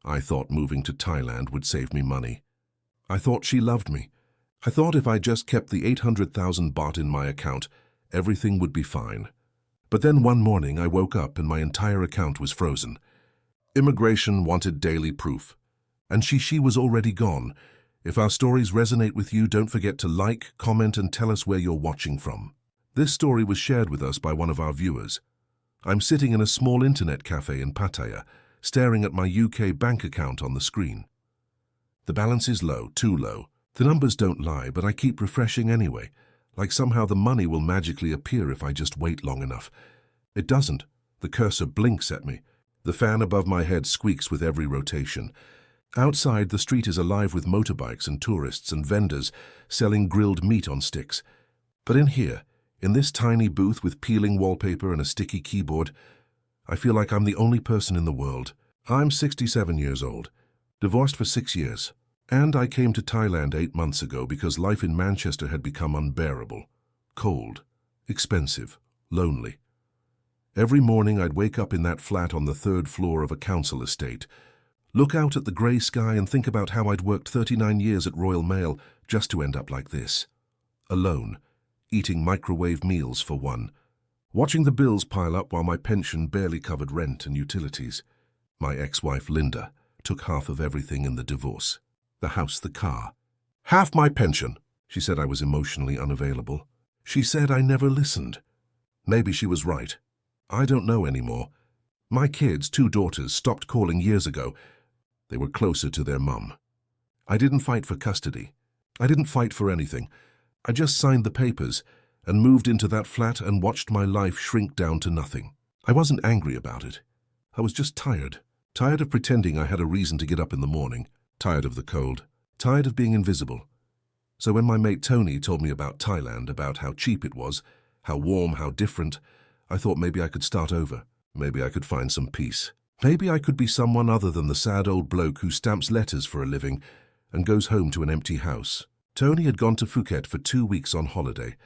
I thought moving to Thailand would save me money. I thought she loved me. I thought if I just kept the 800,000 baht in my account, everything would be fine. But then one morning I woke up and my entire account was frozen. Immigration wanted daily proof. And she was already gone. If our stories resonate with you, don't forget to like, comment, and tell us where you're watching from. This story was shared with us by one of our viewers. I'm sitting in a small internet cafe in Pattaya, staring at my UK bank account on the screen. The balance is low, too low. The numbers don't lie, but I keep refreshing anyway, like somehow the money will magically appear if I just wait long enough. It doesn't. The cursor blinks at me. The fan above my head squeaks with every rotation. Outside, the street is alive with motorbikes and tourists and vendors selling grilled meat on sticks. But in here, in this tiny booth with peeling wallpaper and a sticky keyboard, I feel like I'm the only person in the world. I'm 67 years old, divorced for 6 years, and I came to Thailand 8 months ago because life in Manchester had become unbearable. Cold, expensive, lonely. Every morning I'd wake up in that flat on the 3rd floor of a council estate, look out at the grey sky and think about how I'd worked 39 years at Royal Mail just to end up like this. Alone, eating microwave meals for one, watching the bills pile up while my pension barely covered rent and utilities. My ex-wife Linda took half of everything in the divorce. The house, the car. Half my pension. She said I was emotionally unavailable. She said I never listened. Maybe she was right. I don't know anymore. My kids, 2 daughters, stopped calling years ago. They were closer to their mum. I didn't fight for custody. I didn't fight for anything. I just signed the papers and moved into that flat and watched my life shrink down to nothing. I wasn't angry about it. I was just tired. Tired of pretending I had a reason to get up in the morning. Tired of the cold. Tired of being invisible. So when my mate Tony told me about Thailand, about how cheap it was, how warm, how different, I thought maybe I could start over. Maybe I could find some peace. Maybe I could be someone other than the sad old bloke who stamps letters for a living and goes home to an empty house. Tony had gone to Phuket for 2 weeks on holiday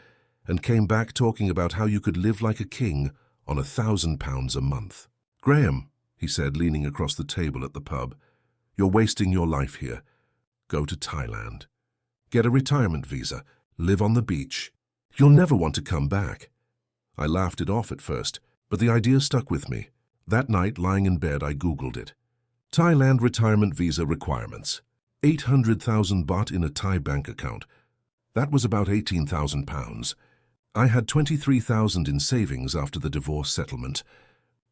and came back talking about how you could live like a king on £1,000 a month. "Graham," he said, leaning across the table at the pub, "you're wasting your life here. Go to Thailand. Get a retirement visa. Live on the beach. You'll never want to come back." I laughed it off at first, but the idea stuck with me. That night, lying in bed, I Googled it. Thailand retirement visa requirements. 800,000 baht in a Thai bank account. That was about £18,000. I had 23,000 in savings after the divorce settlement.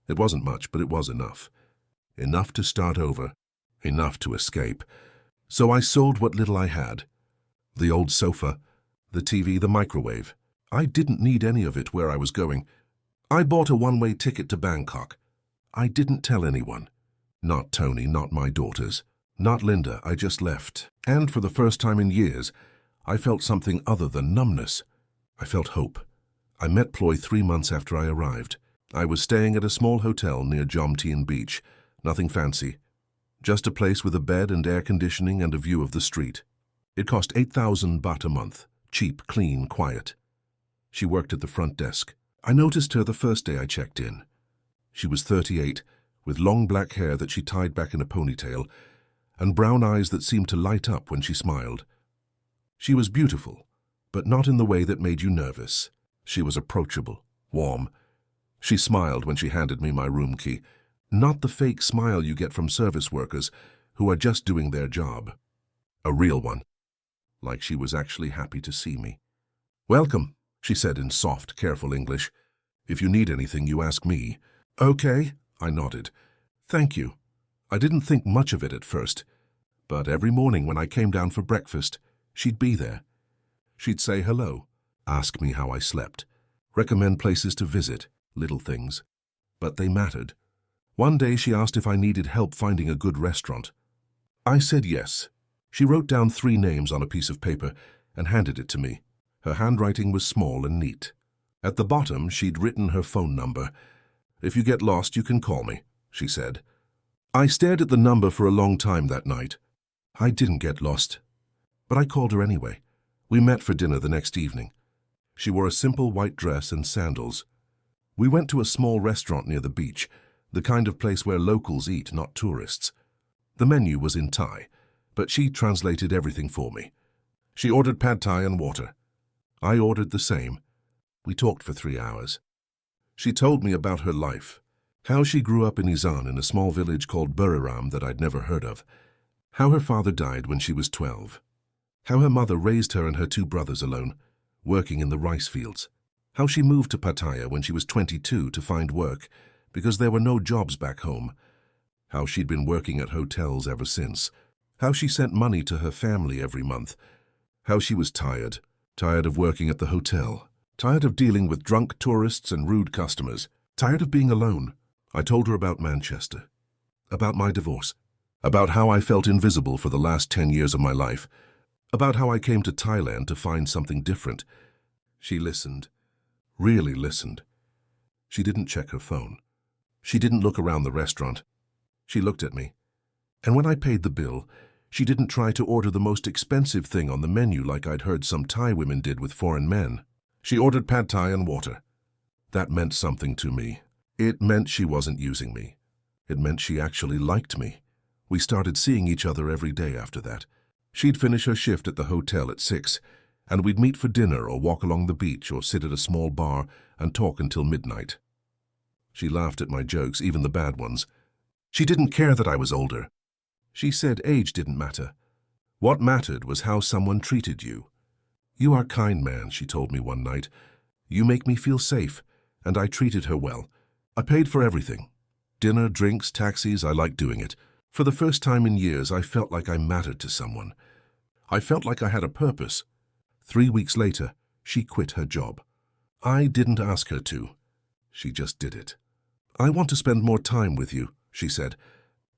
It wasn't much, but it was enough. Enough to start over. Enough to escape. So I sold what little I had. The old sofa, the TV, the microwave. I didn't need any of it where I was going. I bought a one-way ticket to Bangkok. I didn't tell anyone. Not Tony, not my daughters. Not Linda. I just left. And for the first time in years, I felt something other than numbness. I felt hope. I met Ploy 3 months after I arrived. I was staying at a small hotel near Jom Tien Beach. Nothing fancy. Just a place with a bed and air conditioning and a view of the street. It cost 8,000 baht a month. Cheap, clean, quiet. She worked at the front desk. I noticed her the first day I checked in. She was 38, with long black hair that she tied back in a ponytail, and brown eyes that seemed to light up when she smiled. She was beautiful, but not in the way that made you nervous. She was approachable, warm. She smiled when she handed me my room key, not the fake smile you get from service workers who are just doing their job. A real one, like she was actually happy to see me. "Welcome," she said in soft, careful English. "If you need anything, you ask me." "Okay," I nodded. "Thank you." I didn't think much of it at first, but every morning when I came down for breakfast, she'd be there. She'd say hello, ask me how I slept, recommend places to visit, little things. But they mattered. One day she asked if I needed help finding a good restaurant. I said yes. She wrote down 3 names on a piece of paper and handed it to me. Her handwriting was small and neat. At the bottom, she'd written her phone number. "If you get lost, you can call me," she said. I stared at the number for a long time that night. I didn't get lost, but I called her anyway. We met for dinner the next evening. She wore a simple white dress and sandals. We went to a small restaurant near the beach, the kind of place where locals eat, not tourists. The menu was in Thai, but she translated everything for me. She ordered pad Thai and water. I ordered the same. We talked for 3 hours. She told me about her life, how she grew up in Isan in a small village called Buriram that I'd never heard of, how her father died when she was 12, how her mother raised her and her 2 brothers alone, working in the rice fields, how she moved to Pattaya when she was 22 to find work because there were no jobs back home, how she'd been working at hotels ever since, how she sent money to her family every month, how she was tired of working at the hotel, tired of dealing with drunk tourists and rude customers, tired of being alone. I told her about Manchester, about my divorce, about how I felt invisible for the last 10 years of my life, about how I came to Thailand to find something different. She listened, really listened. She didn't check her phone. She didn't look around the restaurant. She looked at me. And when I paid the bill, she didn't try to order the most expensive thing on the menu like I'd heard some Thai women did with foreign men. She ordered pad Thai and water. That meant something to me. It meant she wasn't using me. It meant she actually liked me. We started seeing each other every day after that. She'd finish her shift at the hotel at 6, and we'd meet for dinner or walk along the beach or sit at a small bar and talk until midnight. She laughed at my jokes, even the bad ones. She didn't care that I was older. She said age didn't matter. What mattered was how someone treated you. "You are kind, man," she told me one night. "You make me feel safe," and I treated her well. I paid for everything. Dinner, drinks, taxis, I liked doing it. For the first time in years, I felt like I mattered to someone. I felt like I had a purpose. 3 weeks later, she quit her job. I didn't ask her to. She just did it. "I want to spend more time with you," she said.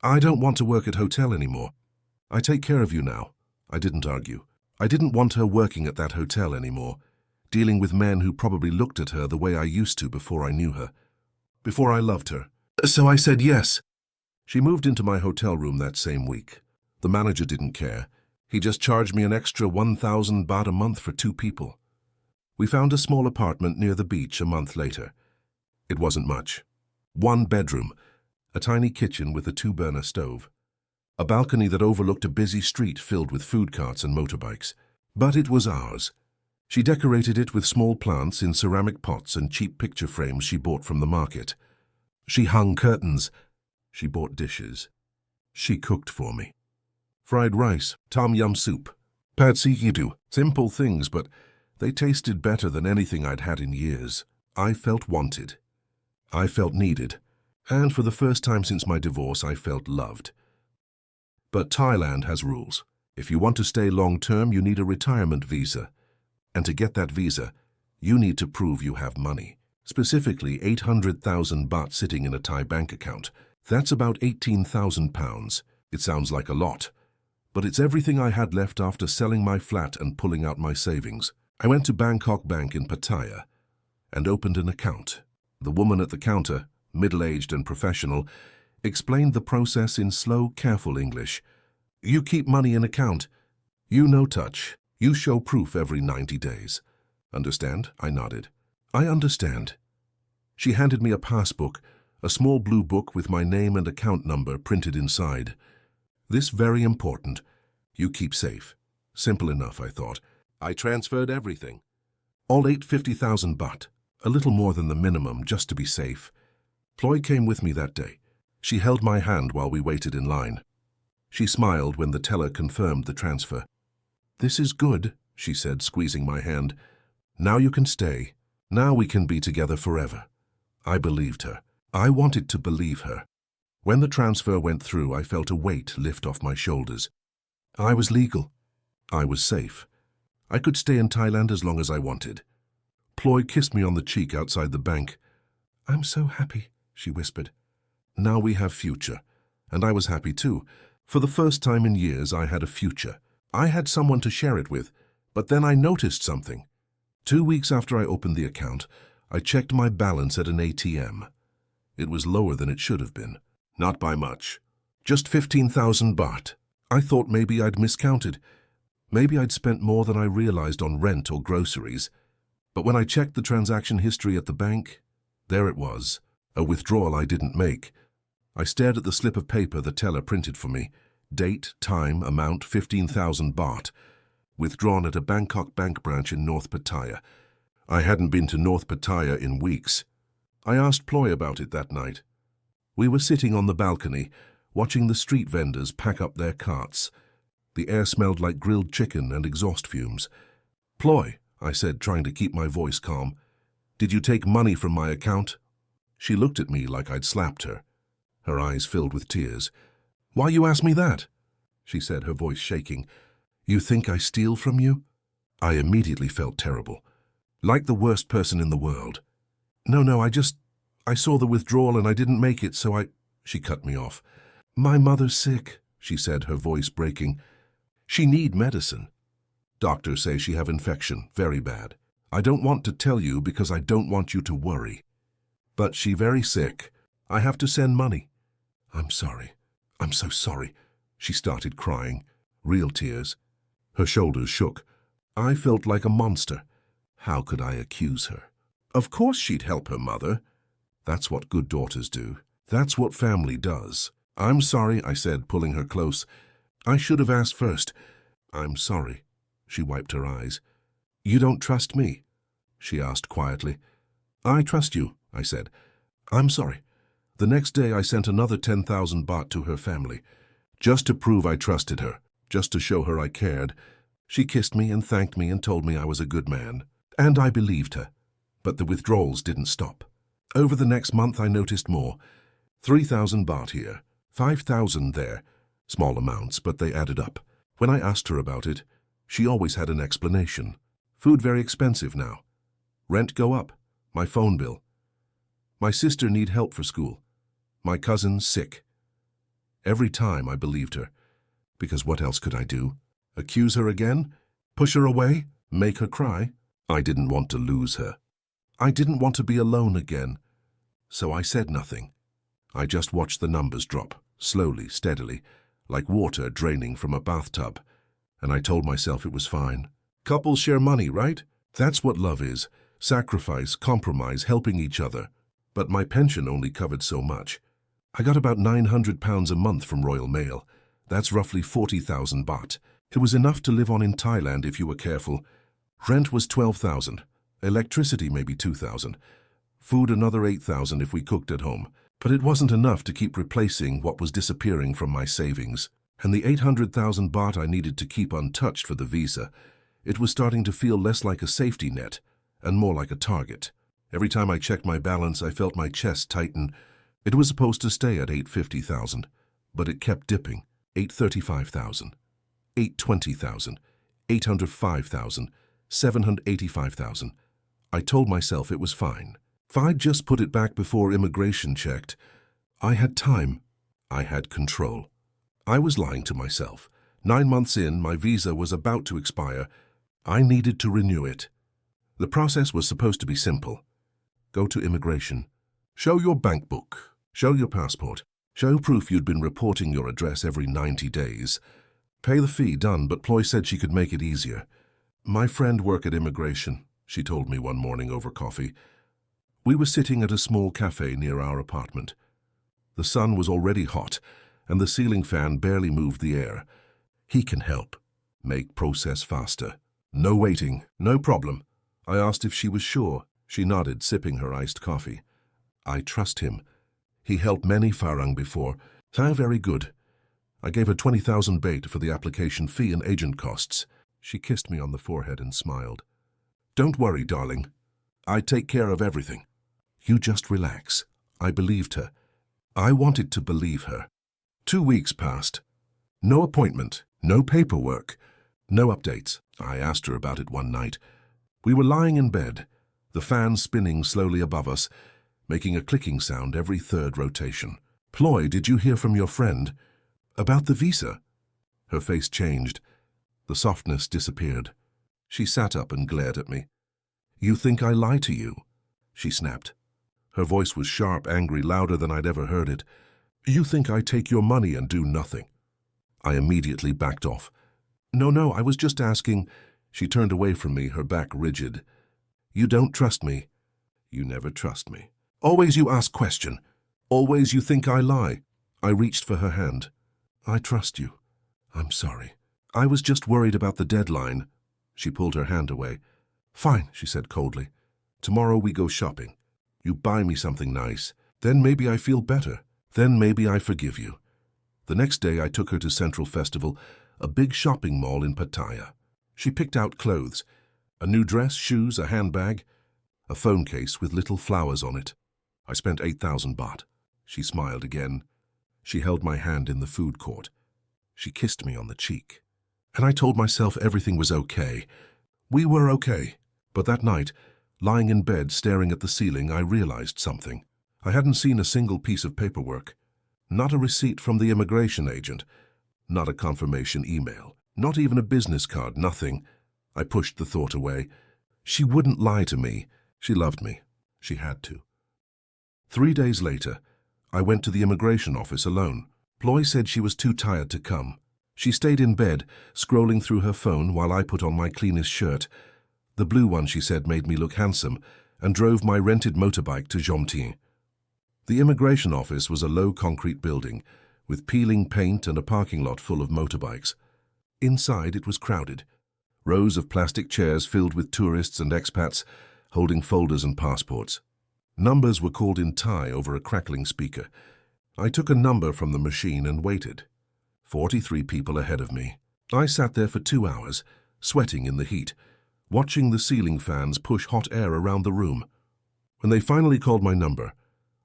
"I don't want to work at hotel anymore. I take care of you now." I didn't argue. I didn't want her working at that hotel anymore, dealing with men who probably looked at her the way I used to before I knew her, before I loved her. So I said yes. She moved into my hotel room that same week. The manager didn't care. He just charged me an extra 1,000 baht a month for 2 people. We found a small apartment near the beach a month later. It wasn't much. 1 bedroom, a tiny kitchen with a 2-burner stove, a balcony that overlooked a busy street filled with food carts and motorbikes. But it was ours. She decorated it with small plants in ceramic pots and cheap picture frames she bought from the market. She hung curtains. She bought dishes. She cooked for me. Fried rice, tom yum soup, pad see ew. Simple things, but they tasted better than anything I'd had in years. I felt wanted. I felt needed. And for the first time since my divorce, I felt loved. But Thailand has rules. If you want to stay long-term, you need a retirement visa. And to get that visa, you need to prove you have money. Specifically, 800,000 baht sitting in a Thai bank account. That's about 18,000 pounds. It sounds like a lot. But it's everything I had left after selling my flat and pulling out my savings. I went to Bangkok Bank in Pattaya and opened an account. The woman at the counter, middle-aged and professional, explained the process in slow, careful English. "You keep money in account. You no touch. You show proof every 90 days. Understand?" I nodded. "I understand." She handed me a passbook, a small blue book with my name and account number printed inside. "This very important. You keep safe." Simple enough, I thought. I transferred everything. All 850,000 baht, a little more than the minimum just to be safe. Ploy came with me that day. She held my hand while we waited in line. She smiled when the teller confirmed the transfer. "This is good," she said, squeezing my hand. "Now you can stay. Now we can be together forever." I believed her. I wanted to believe her. When the transfer went through, I felt a weight lift off my shoulders. I was legal. I was safe. I could stay in Thailand as long as I wanted. Ploy kissed me on the cheek outside the bank. "I'm so happy," she whispered. "Now we have future." And I was happy too. For the first time in years, I had a future. I had someone to share it with. But then I noticed something. 2 weeks after I opened the account, I checked my balance at an ATM. It was lower than it should have been. Not by much. Just 15,000 baht. I thought maybe I'd miscounted. Maybe I'd spent more than I realized on rent or groceries. But when I checked the transaction history at the bank, there it was, a withdrawal I didn't make. I stared at the slip of paper the teller printed for me. Date, time, amount 15,000 baht. Withdrawn at a Bangkok bank branch in North Pattaya. I hadn't been to North Pattaya in weeks. I asked Ploy about it that night. We were sitting on the balcony, watching the street vendors pack up their carts. The air smelled like grilled chicken and exhaust fumes. "Ploy," I said, trying to keep my voice calm, "did you take money from my account?" She looked at me like I'd slapped her. Her eyes filled with tears. "Why you ask me that?" she said, her voice shaking. "You think I steal from you?" I immediately felt terrible, like the worst person in the world. No, I saw the withdrawal and I didn't make it, so She cut me off. "My mother's sick," she said, her voice breaking. "She need medicine. Doctors say she have infection, very bad. I don't want to tell you because I don't want you to worry. But she very sick. I have to send money." "I'm sorry. I'm so sorry." She started crying, real tears. Her shoulders shook. I felt like a monster. How could I accuse her? Of course she'd help her mother. That's what good daughters do. That's what family does. "I'm sorry," I said, pulling her close. "I should have asked first." "I'm sorry." She wiped her eyes. "You don't trust me?" she asked quietly. "I trust you," I said. "I'm sorry." The next day I sent another 10,000 baht to her family, just to prove I trusted her, just to show her I cared. She kissed me and thanked me and told me I was a good man. And I believed her. But the withdrawals didn't stop. Over the next month I noticed more. 3,000 baht here, 5,000 there. Small amounts, but they added up. When I asked her about it, she always had an explanation. Food very expensive now. Rent go up. My phone bill. My sister need help for school. My cousin sick. Every time I believed her, because what else could I do? Accuse her again? Push her away? Make her cry? I didn't want to lose her. I didn't want to be alone again. So I said nothing. I just watched the numbers drop, slowly, steadily, like water draining from a bathtub. And I told myself it was fine. Couples share money, right? That's what love is. Sacrifice, compromise, helping each other. But my pension only covered so much. I got about £900 a month from Royal Mail. That's roughly 40,000 baht. It was enough to live on in Thailand if you were careful. Rent was 12,000. Electricity maybe 2,000. Food another 8,000 if we cooked at home. But it wasn't enough to keep replacing what was disappearing from my savings. And the 800,000 baht I needed to keep untouched for the visa, it was starting to feel less like a safety net and more like a target. Every time I checked my balance, I felt my chest tighten. It was supposed to stay at 850,000, but it kept dipping. 835,000, 820,000, 805,000, 785,000. I told myself it was fine. If I'd just put it back before immigration checked, I had time. I had control. I was lying to myself. 9 months in, my visa was about to expire. I needed to renew it. The process was supposed to be simple. Go to immigration. Show your bank book. Show your passport. Show proof you'd been reporting your address every 90 days. Pay the fee, done, but Ploy said she could make it easier. My friend worked at immigration, she told me one morning over coffee. We were sitting at a small cafe near our apartment. The sun was already hot, and the ceiling fan barely moved the air. He can help. Make process faster. No waiting, no problem. I asked if she was sure. She nodded, sipping her iced coffee. I trust him. He helped many Farang before. Very good. I gave her 20,000 baht for the application fee and agent costs. She kissed me on the forehead and smiled. Don't worry, darling. I take care of everything. You just relax. I believed her. I wanted to believe her. 2 weeks passed. No appointment, no paperwork, no updates. I asked her about it one night. We were lying in bed, the fan spinning slowly above us, making a clicking sound every third rotation. Ploy, did you hear from your friend? About the visa? Her face changed. The softness disappeared. She sat up and glared at me. You think I lie to you? She snapped. Her voice was sharp, angry, louder than I'd ever heard it. You think I take your money and do nothing? I immediately backed off. No, I was just asking. She turned away from me, her back rigid. You don't trust me. You never trust me. Always you ask question. Always you think I lie. I reached for her hand. I trust you. I'm sorry. I was just worried about the deadline. She pulled her hand away. Fine, she said coldly. Tomorrow we go shopping. You buy me something nice. Then maybe I feel better. Then maybe I forgive you. The next day I took her to Central Festival, a big shopping mall in Pattaya. She picked out clothes, a new dress, shoes, a handbag, a phone case with little flowers on it. I spent 8,000 baht. She smiled again. She held my hand in the food court. She kissed me on the cheek. And I told myself everything was okay. We were okay. But that night, lying in bed staring at the ceiling, I realized something. I hadn't seen a single piece of paperwork. Not a receipt from the immigration agent. Not a confirmation email. Not even a business card, nothing. I pushed the thought away. She wouldn't lie to me. She loved me. She had to. 3 days later, I went to the immigration office alone. Ploy said she was too tired to come. She stayed in bed, scrolling through her phone while I put on my cleanest shirt. The blue one, she said, made me look handsome, and drove my rented motorbike to Jomtien. The immigration office was a low concrete building, with peeling paint and a parking lot full of motorbikes. Inside it was crowded. Rows of plastic chairs filled with tourists and expats, holding folders and passports. Numbers were called in Thai over a crackling speaker. I took a number from the machine and waited. 43 people ahead of me. I sat there for 2 hours, sweating in the heat, watching the ceiling fans push hot air around the room. When they finally called my number,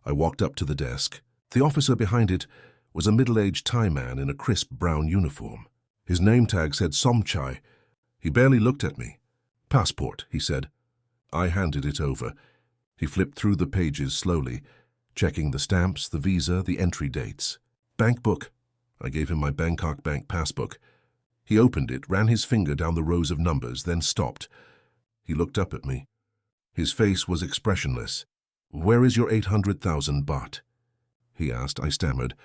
I walked up to the desk. The officer behind it was a middle-aged Thai man in a crisp brown uniform. His name tag said Somchai. He barely looked at me. Passport, he said. I handed it over. He flipped through the pages slowly, checking the stamps, the visa, the entry dates. Bank book. I gave him my Bangkok bank passbook. He opened it, ran his finger down the rows of numbers, then stopped. He looked up at me. His face was expressionless. Where is your 800,000 baht? He asked. I stammered.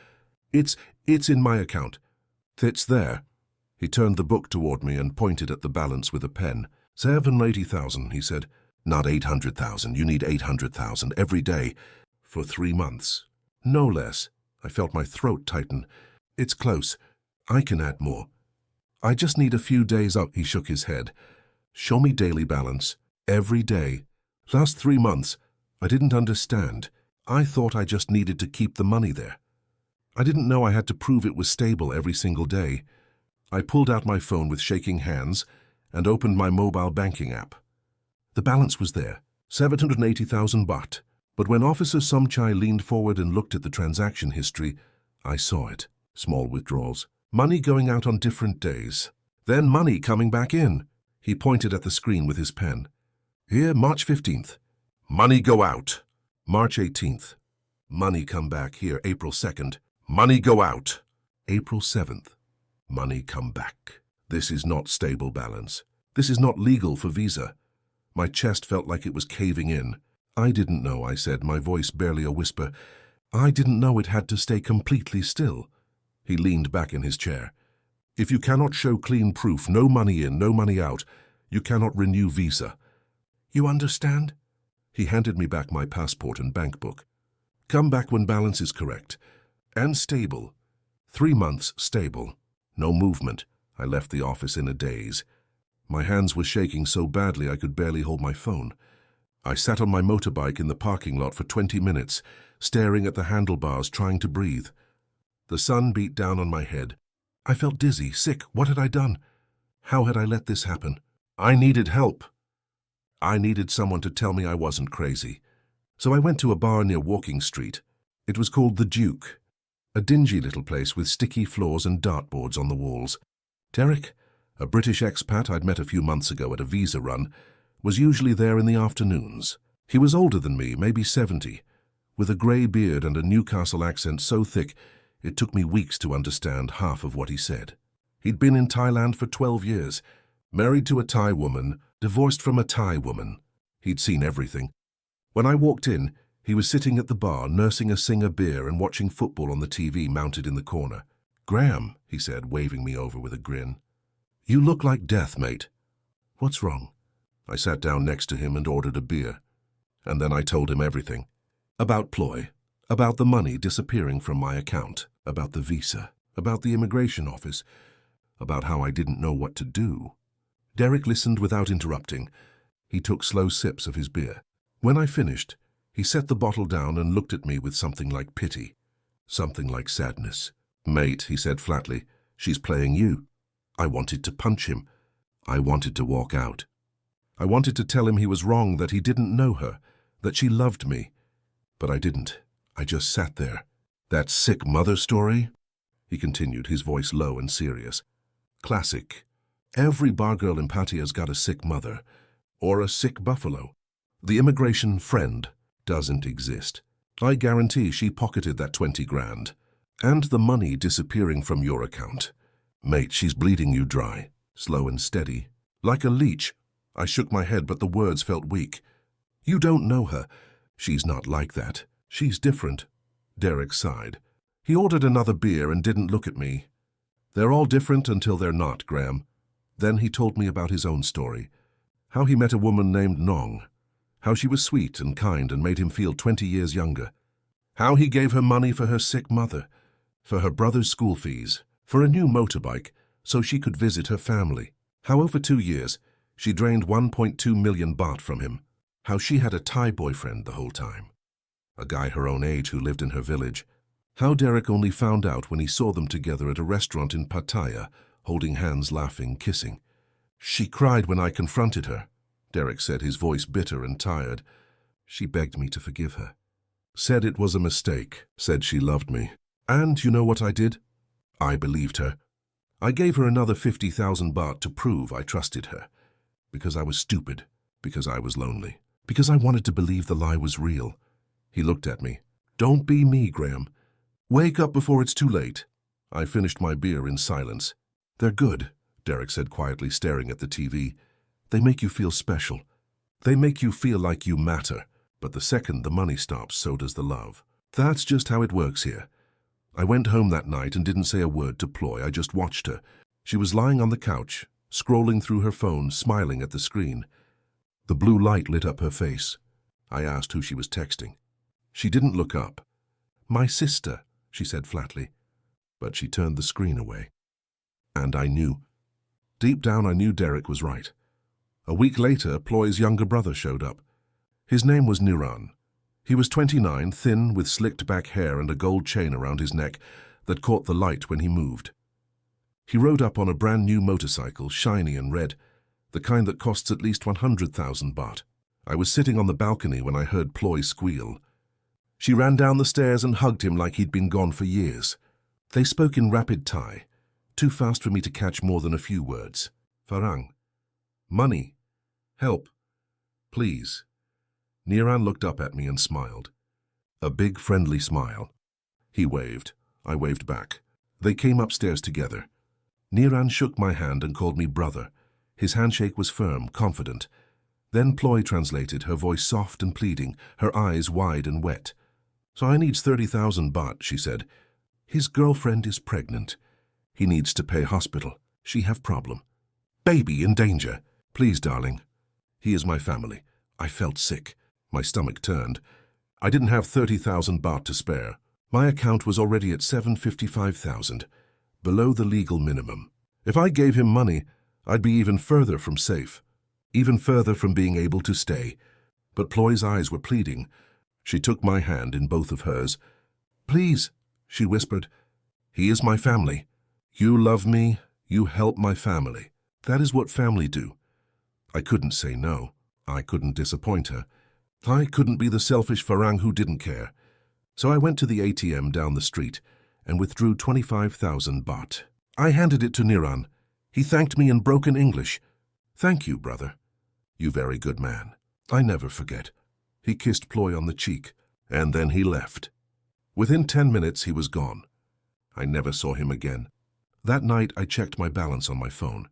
It's in my account. It's there. He turned the book toward me and pointed at the balance with a pen. 780,000, he said. Not 800,000. You need 800,000 every day for 3 months. No less. I felt my throat tighten. It's close. I can add more. I just need a few days up. He shook his head. Show me daily balance. Every day. Last 3 months. I didn't understand. I thought I just needed to keep the money there. I didn't know I had to prove it was stable every single day. I pulled out my phone with shaking hands and opened my mobile banking app. The balance was there, 780,000 baht. But when Officer Somchai leaned forward and looked at the transaction history, I saw it. Small withdrawals. Money going out on different days. Then money coming back in. He pointed at the screen with his pen. Here, March 15th. Money go out. March 18th. Money come back. Here, April 2nd. Money go out. April 7th. Money come back. This is not stable balance. This is not legal for visa. My chest felt like it was caving in. I didn't know, I said, my voice barely a whisper. I didn't know it had to stay completely still. He leaned back in his chair. If you cannot show clean proof, no money in, no money out, you cannot renew visa. You understand? He handed me back my passport and bank book. Come back when balance is correct. And stable. 3 months stable. No movement. I left the office in a daze. My hands were shaking so badly I could barely hold my phone. I sat on my motorbike in the parking lot for 20 minutes, staring at the handlebars, trying to breathe. The sun beat down on my head. I felt dizzy, sick. What had I done? How had I let this happen? I needed help. I needed someone to tell me I wasn't crazy. So I went to a bar near Walking Street. It was called The Duke, a dingy little place with sticky floors and dartboards on the walls. Derek, a British expat I'd met a few months ago at a visa run, was usually there in the afternoons. He was older than me, maybe 70, with a grey beard and a Newcastle accent so thick it took me weeks to understand half of what he said. He'd been in Thailand for 12 years, married to a Thai woman, divorced from a Thai woman. He'd seen everything. When I walked in, he was sitting at the bar, nursing a Singer beer and watching football on the TV mounted in the corner. Graham, he said, waving me over with a grin. You look like death, mate. What's wrong? I sat down next to him and ordered a beer. And then I told him everything. About Ploy, about the money disappearing from my account, about the visa, about the immigration office, about how I didn't know what to do. Derek listened without interrupting. He took slow sips of his beer. When I finished, he set the bottle down and looked at me with something like pity, something like sadness. "Mate," he said flatly, "she's playing you." I wanted to punch him. I wanted to walk out. I wanted to tell him he was wrong, that he didn't know her, that she loved me. But I didn't. I just sat there. "That sick mother story?" he continued, his voice low and serious. "Classic. Every bar girl in Pattia's got a sick mother, or a sick buffalo. The immigration friend doesn't exist. I guarantee she pocketed that 20 grand, and the money disappearing from your account. Mate, she's bleeding you dry, slow and steady, like a leech." I shook my head, but the words felt weak. "You don't know her. She's not like that. She's different." Derek sighed. He ordered another beer and didn't look at me. "They're all different until they're not, Graham." Then he told me about his own story. How he met a woman named Nong. How she was sweet and kind and made him feel 20 years younger. How he gave her money for her sick mother, for her brother's school fees, for a new motorbike, so she could visit her family. How over 2 years, she drained 1.2 million baht from him. How she had a Thai boyfriend the whole time. A guy her own age who lived in her village. How Derek only found out when he saw them together at a restaurant in Pattaya, holding hands, laughing, kissing. "She cried when I confronted her," Derek said, his voice bitter and tired. "She begged me to forgive her. Said it was a mistake, said she loved me. And you know what I did? I believed her. I gave her another 50,000 baht to prove I trusted her. Because I was stupid, because I was lonely, because I wanted to believe the lie was real." He looked at me. "Don't be me, Graham. Wake up before it's too late." I finished my beer in silence. "They're good," Derek said quietly, staring at the TV. "They make you feel special. They make you feel like you matter. But the second the money stops, so does the love. That's just how it works here." I went home that night and didn't say a word to Ploy. I just watched her. She was lying on the couch, scrolling through her phone, smiling at the screen. The blue light lit up her face. I asked who she was texting. She didn't look up. "My sister," she said flatly. But she turned the screen away. And I knew. Deep down I knew Derek was right. A week later, Ploy's younger brother showed up. His name was Niran. He was 29, thin, with slicked back hair and a gold chain around his neck that caught the light when he moved. He rode up on a brand new motorcycle, shiny and red, the kind that costs at least 100,000 baht. I was sitting on the balcony when I heard Ploy squeal. She ran down the stairs and hugged him like he'd been gone for years. They spoke in rapid Thai, too fast for me to catch more than a few words. "Farang. Money. Help. Please." Niran looked up at me and smiled. A big, friendly smile. He waved. I waved back. They came upstairs together. Niran shook my hand and called me brother. His handshake was firm, confident. Then Ploy translated, her voice soft and pleading, her eyes wide and wet. "So I needs 30,000 baht," she said. "His girlfriend is pregnant. He needs to pay hospital. She have problem. Baby in danger. Please, darling." He is my family. I felt sick. My stomach turned. I didn't have 30,000 baht to spare. My account was already at 755,000, below the legal minimum. If I gave him money, I'd be even further from safe, even further from being able to stay. But Ploy's eyes were pleading. She took my hand in both of hers. "Please," she whispered. "He is my family. You love me, you help my family. That is what family do." I couldn't say no. I couldn't disappoint her. I couldn't be the selfish Farang who didn't care. So I went to the ATM down the street and withdrew 25,000 baht. I handed it to Niran. He thanked me in broken English. "Thank you, brother. You very good man. I never forget." He kissed Ploy on the cheek, and then he left. Within 10 minutes he was gone. I never saw him again. That night I checked my balance on my phone.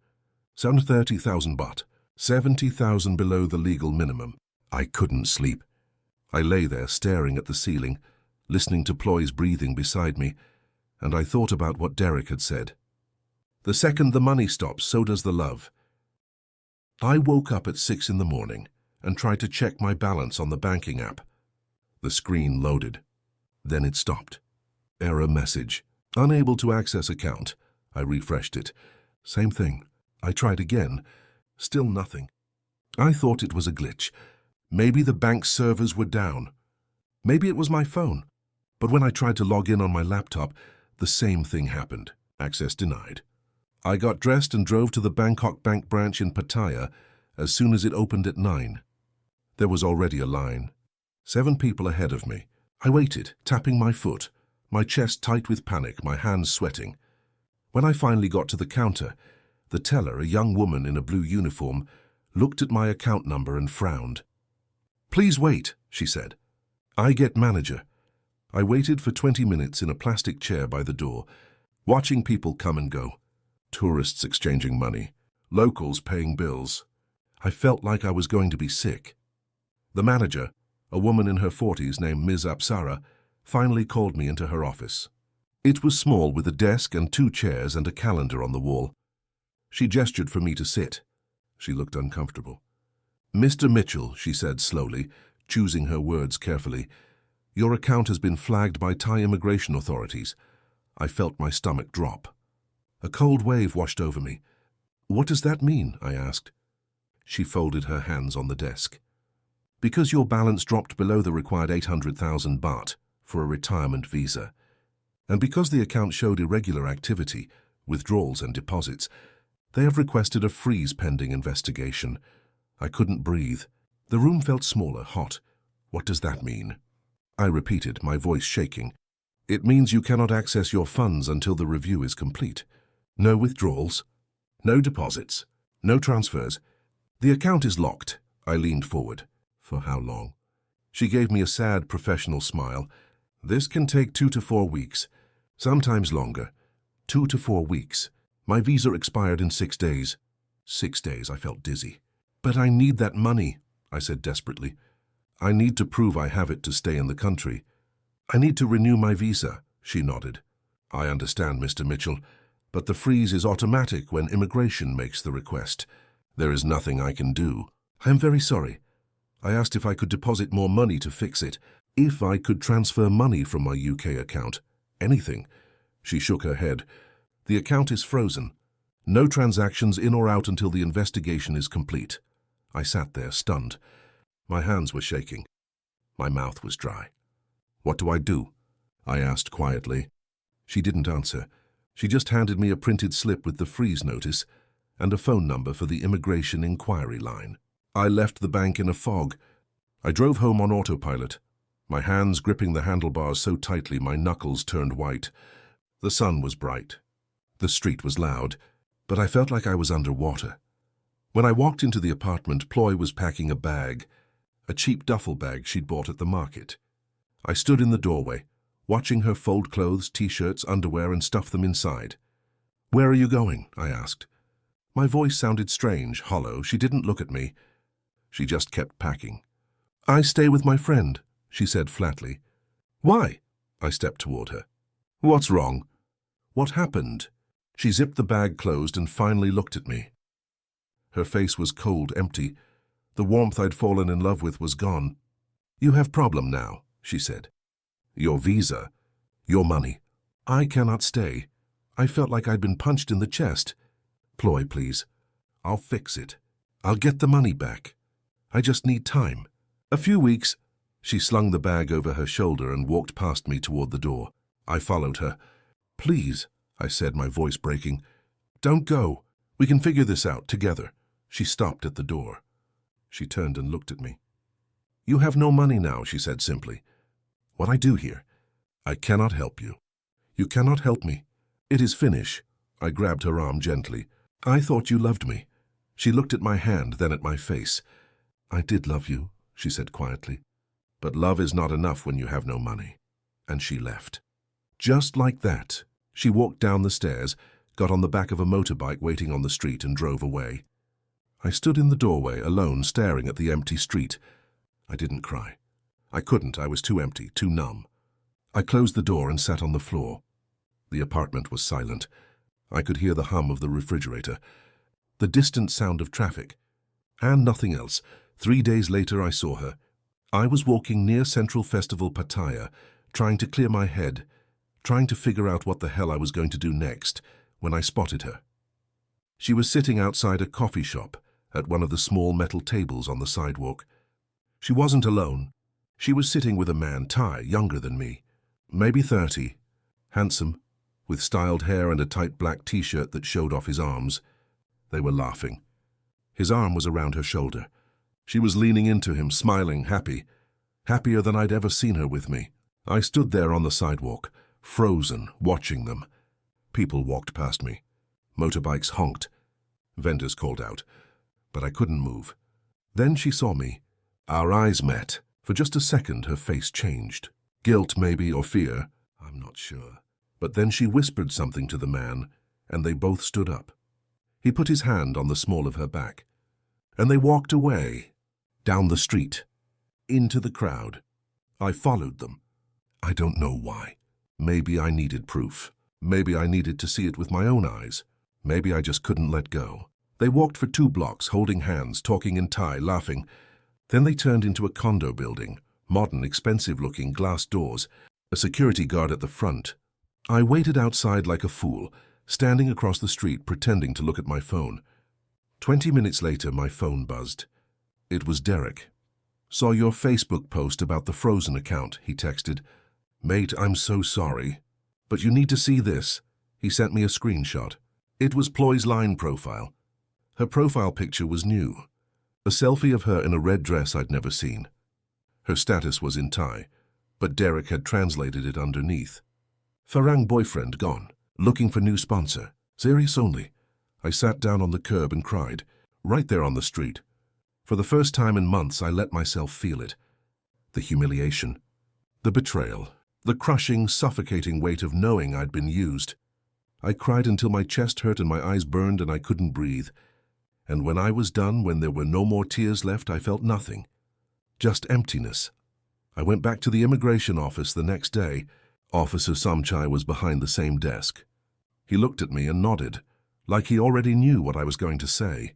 30,000 baht, 70,000 below the legal minimum. I couldn't sleep. I lay there staring at the ceiling, listening to Ploy's breathing beside me, and I thought about what Derek had said. The second the money stops, so does the love. I woke up at 6 in the morning and tried to check my balance on the banking app. The screen loaded. Then it stopped. Error message. Unable to access account. I refreshed it. Same thing. I tried again. Still nothing. I thought it was a glitch. Maybe the bank servers were down. Maybe it was my phone. But when I tried to log in on my laptop, the same thing happened. Access denied. I got dressed and drove to the Bangkok bank branch in Pattaya as soon as it opened at 9. There was already a line. 7 people ahead of me. I waited, tapping my foot, my chest tight with panic, my hands sweating. When I finally got to the counter, the teller, a young woman in a blue uniform, looked at my account number and frowned. "Please wait," she said. "I get manager." I waited for 20 minutes in a plastic chair by the door, watching people come and go. Tourists exchanging money, locals paying bills. I felt like I was going to be sick. The manager, a woman in her 40s named Ms. Apsara, finally called me into her office. It was small, with a desk and 2 chairs and a calendar on the wall. She gestured for me to sit. She looked uncomfortable. "Mr. Mitchell," she said slowly, choosing her words carefully, "your account has been flagged by Thai immigration authorities." I felt my stomach drop. A cold wave washed over me. "What does that mean?" I asked. She folded her hands on the desk. "Because your balance dropped below the required 800,000 baht for a retirement visa, and because the account showed irregular activity, withdrawals and deposits, they have requested a freeze pending investigation." I couldn't breathe. The room felt smaller, hot. "What does that mean?" I repeated, my voice shaking. "It means you cannot access your funds until the review is complete. No withdrawals, no deposits, no transfers. The account is locked." I leaned forward. "For how long?" She gave me a sad professional smile. "This can take 2 to 4 weeks, sometimes longer. 2 to 4 weeks. My visa expired in 6 days. 6 days, I felt dizzy. "But I need that money," I said desperately. "I need to prove I have it to stay in the country. I need to renew my visa," she nodded. "I understand, Mr. Mitchell, but the freeze is automatic when immigration makes the request. There is nothing I can do." "I am very sorry." I asked if I could deposit more money to fix it, if I could transfer money from my UK account. Anything. She shook her head. "The account is frozen. No transactions in or out until the investigation is complete." I sat there, stunned. My hands were shaking. My mouth was dry. "What do I do?" I asked quietly. She didn't answer. She just handed me a printed slip with the freeze notice and a phone number for the immigration inquiry line. I left the bank in a fog. I drove home on autopilot, my hands gripping the handlebars so tightly my knuckles turned white. The sun was bright. The street was loud, but I felt like I was underwater. When I walked into the apartment, Ploy was packing a bag, a cheap duffel bag she'd bought at the market. I stood in the doorway, watching her fold clothes, t-shirts, underwear, and stuff them inside. "Where are you going?" I asked. My voice sounded strange, hollow. She didn't look at me. She just kept packing. "I stay with my friend," she said flatly. "Why?" I stepped toward her. "What's wrong?" "What happened?" She zipped the bag closed and finally looked at me. Her face was cold, empty. The warmth I'd fallen in love with was gone. "You have problem now," she said. "Your visa, your money. I cannot stay." I felt like I'd been punched in the chest. "Ploy, please. I'll fix it. I'll get the money back. I just need time." "A few weeks." She slung the bag over her shoulder and walked past me toward the door. I followed her. "Please," I said, my voice breaking. "Don't go. We can figure this out together." She stopped at the door. She turned and looked at me. "You have no money now," she said simply. "What I do here? I cannot help you." "You cannot help me. It is finish." I grabbed her arm gently. "I thought you loved me." She looked at my hand, then at my face. "I did love you," she said quietly. "But love is not enough when you have no money." And she left. Just like that, she walked down the stairs, got on the back of a motorbike waiting on the street, and drove away. I stood in the doorway, alone, staring at the empty street. I didn't cry. I couldn't. I was too empty, too numb. I closed the door and sat on the floor. The apartment was silent. I could hear the hum of the refrigerator, the distant sound of traffic, and nothing else. 3 days later, I saw her. I was walking near Central Festival Pattaya, trying to clear my head, trying to figure out what the hell I was going to do next, when I spotted her. She was sitting outside a coffee shop at one of the small metal tables on the sidewalk. She wasn't alone. She was sitting with a man, Thai, younger than me, maybe 30, handsome, with styled hair and a tight black t-shirt that showed off his arms. They were laughing. His arm was around her shoulder. She was leaning into him, smiling, happy, happier than I'd ever seen her with me. I stood there on the sidewalk, frozen, watching them. People walked past me. Motorbikes honked. Vendors called out. But I couldn't move. Then she saw me. Our eyes met. For just a second, her face changed. Guilt, maybe, or fear. I'm not sure. But then she whispered something to the man, and they both stood up. He put his hand on the small of her back. And they walked away, down the street, into the crowd. I followed them. I don't know why. Maybe I needed proof. Maybe I needed to see it with my own eyes. Maybe I just couldn't let go. They walked for 2 blocks, holding hands, talking in Thai, laughing. Then they turned into a condo building, modern, expensive-looking glass doors, a security guard at the front. I waited outside like a fool, standing across the street, pretending to look at my phone. 20 minutes later, my phone buzzed. It was Derek. Saw your Facebook post about the frozen account, he texted. Mate, I'm so sorry. But you need to see this. He sent me a screenshot. It was Ploy's Line profile. Her profile picture was new. A selfie of her in a red dress I'd never seen. Her status was in Thai, but Derek had translated it underneath. Farang boyfriend gone. Looking for new sponsor. Serious only. I sat down on the curb and cried, right there on the street. For the first time in months, I let myself feel it. The humiliation, the betrayal, the crushing, suffocating weight of knowing I'd been used. I cried until my chest hurt and my eyes burned and I couldn't breathe. And when I was done, when there were no more tears left, I felt nothing. Just emptiness. I went back to the immigration office the next day. Officer Samchai was behind the same desk. He looked at me and nodded, like he already knew what I was going to say.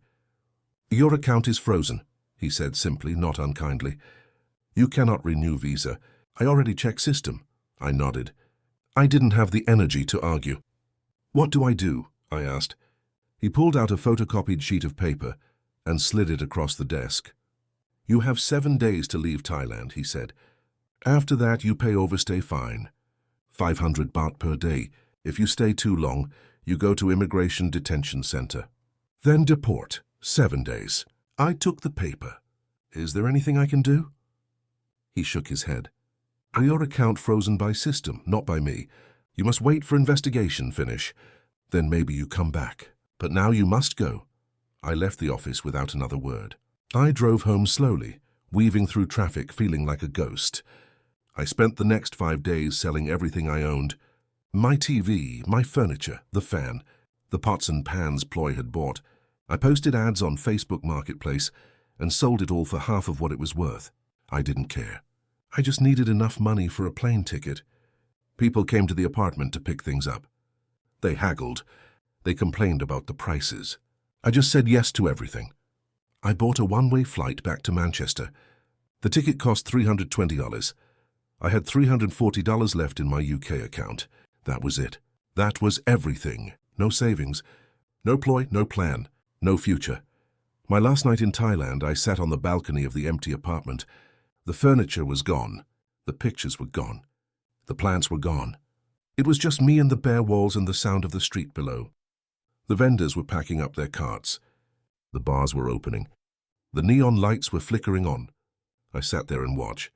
Your account is frozen, he said simply, not unkindly. You cannot renew visa. I already checked system. I nodded. I didn't have the energy to argue. What do I do? I asked. He pulled out a photocopied sheet of paper and slid it across the desk. You have 7 days to leave Thailand, he said. After that, you pay overstay fine. 500 baht per day. If you stay too long, you go to immigration detention center. Then deport. 7 days. I took the paper. Is there anything I can do? He shook his head. Your account frozen by system, not by me. You must wait for investigation finish. Then maybe you come back. But now you must go. I left the office without another word. I drove home slowly, weaving through traffic, feeling like a ghost. I spent the next 5 days selling everything I owned. My TV, my furniture, the fan, the pots and pans Ploy had bought. I posted ads on Facebook Marketplace and sold it all for half of what it was worth. I didn't care. I just needed enough money for a plane ticket. People came to the apartment to pick things up. They haggled. They complained about the prices. I just said yes to everything. I bought a one-way flight back to Manchester. The ticket cost $320. I had $340 left in my UK account. That was it. That was everything. No savings. No ploy, no plan. No future. My last night in Thailand, I sat on the balcony of the empty apartment. The furniture was gone. The pictures were gone. The plants were gone. It was just me and the bare walls and the sound of the street below. The vendors were packing up their carts. The bars were opening. The neon lights were flickering on. I sat there and watched.